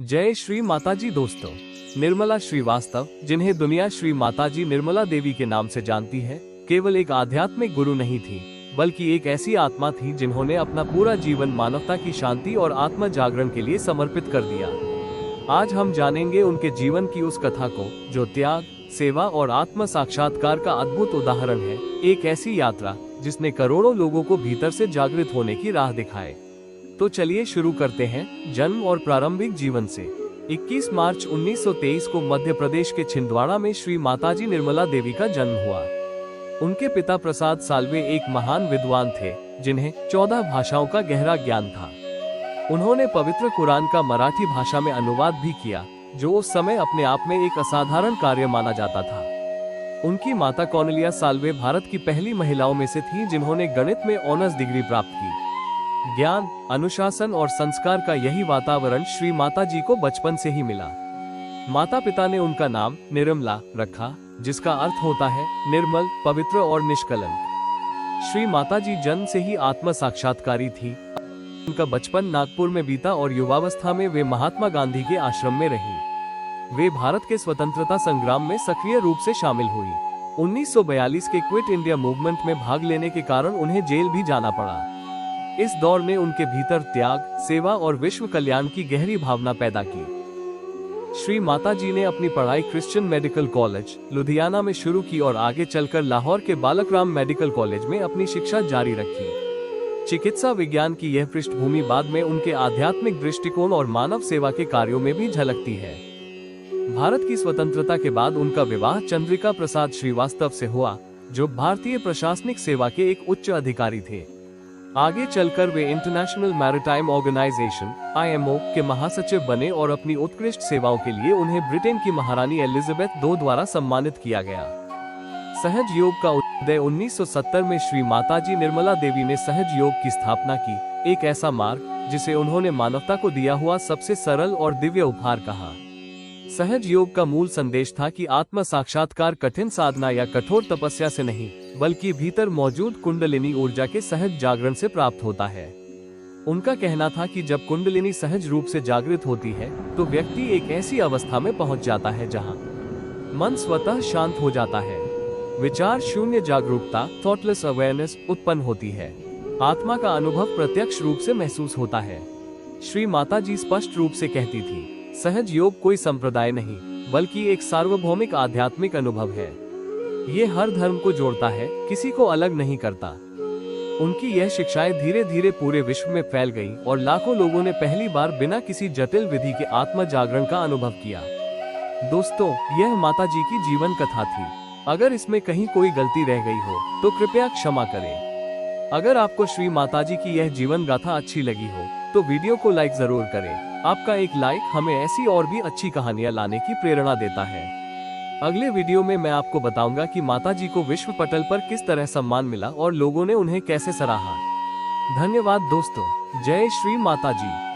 जय श्री माताजी दोस्तों। निर्मला श्रीवास्तव, जिन्हें दुनिया श्री माताजी निर्मला देवी के नाम से जानती है, केवल एक आध्यात्मिक गुरु नहीं थी, बल्कि एक ऐसी आत्मा थी जिन्होंने अपना पूरा जीवन मानवता की शांति और आत्म जागरण के लिए समर्पित कर दिया। आज हम जानेंगे उनके जीवन की उस कथा को जो त्याग, सेवा और आत्म साक्षात्कार का अद्भुत उदाहरण है। एक ऐसी यात्रा जिसने करोड़ों लोगों को भीतर से जागृत होने की राह दिखाए। तो चलिए शुरू करते हैं जन्म और प्रारंभिक जीवन से। 21 मार्च 1923 को मध्य प्रदेश के छिंदवाड़ा में श्री माताजी निर्मला देवी का जन्म हुआ। उनके पिता प्रसाद साल्वे एक महान विद्वान थे, जिन्हें 14 भाषाओं का गहरा ज्ञान था। उन्होंने पवित्र कुरान का मराठी भाषा में अनुवाद भी किया, जो उस समय अपने आप में एक असाधारण कार्य माना जाता था। उनकी माता कौनलिया साल्वे भारत की पहली महिलाओं में से थी जिन्होंने गणित में ऑनर्स डिग्री प्राप्त की। ज्ञान, अनुशासन और संस्कार का यही वातावरण श्री माता जी को बचपन से ही मिला। माता पिता ने उनका नाम निर्मला रखा, जिसका अर्थ होता है निर्मल, पवित्र और निष्कलंक। श्री माता जी जन्म से ही आत्म साक्षात्कारी थी। उनका बचपन नागपुर में बीता और युवावस्था में वे महात्मा गांधी के आश्रम में रही। वे भारत के स्वतंत्रता संग्राम में सक्रिय रूप से शामिल हुई। 1942 के क्विट इंडिया मूवमेंट में भाग लेने के कारण उन्हें जेल भी जाना पड़ा। इस दौर ने उनके भीतर त्याग, सेवा और विश्व कल्याण की गहरी भावना पैदा की। श्री माता जी ने अपनी पढ़ाई क्रिश्चियन मेडिकल कॉलेज, लुधियाना में शुरू की और आगे चलकर लाहौर के बालक राम मेडिकल कॉलेज में अपनी शिक्षा जारी रखी। चिकित्सा विज्ञान की यह पृष्ठभूमि बाद में उनके आध्यात्मिक दृष्टिकोण और मानव सेवा के कार्यों में भी झलकती है। भारत की स्वतंत्रता के बाद उनका विवाह चंद्रिका प्रसाद श्रीवास्तव से हुआ, जो भारतीय प्रशासनिक सेवा के एक उच्च अधिकारी थे। आगे चलकर वे इंटरनेशनल मैरिटाइम ऑर्गेनाइजेशन (IMO) के महासचिव बने और अपनी उत्कृष्ट सेवाओं के लिए उन्हें ब्रिटेन की महारानी एलिजाबेथ II द्वारा सम्मानित किया गया। सहज योग का उदय 1970 में श्री माताजी निर्मला देवी ने सहज योग की स्थापना की, एक ऐसा मार्ग जिसे उन्होंने मानवता को दिया हुआ सबसे सरल और दिव्य उपहार कहा। सहज योग का मूल संदेश था कि आत्म साक्षात्कार कठिन साधना या कठोर तपस्या से नहीं, बल्कि भीतर मौजूद कुंडलिनी ऊर्जा के सहज जागरण से प्राप्त होता है। उनका कहना था कि जब कुंडलिनी सहज रूप से जागृत होती है, तो व्यक्ति एक ऐसी अवस्था में पहुंच जाता है जहां मन स्वतः शांत हो जाता है, विचार शून्य जागरूकता थॉटलेस अवेयरनेस उत्पन्न होती है, आत्मा का अनुभव प्रत्यक्ष रूप से महसूस होता है। श्री माता जी स्पष्ट रूप से कहती थी, सहज योग कोई संप्रदाय नहीं, बल्कि एक सार्वभौमिक आध्यात्मिक अनुभव है। ये हर धर्म को जोड़ता है, किसी को अलग नहीं करता। उनकी यह शिक्षाएं धीरे धीरे पूरे विश्व में फैल गई और लाखों लोगों ने पहली बार बिना किसी जटिल विधि के आत्म जागरण का अनुभव किया। दोस्तों, यह माता जी की जीवन कथा थी। अगर इसमें कहीं कोई गलती रह गई हो तो कृपया क्षमा करें। अगर आपको श्री माता जी की यह जीवन गाथा अच्छी लगी हो तो वीडियो को लाइक जरूर करें। आपका एक लाइक हमें ऐसी और भी अच्छी कहानियां लाने की प्रेरणा देता है। अगले वीडियो में मैं आपको बताऊंगा कि माता जी को विश्व पटल पर किस तरह सम्मान मिला और लोगों ने उन्हें कैसे सराहा। धन्यवाद दोस्तों। जय श्री माता जी।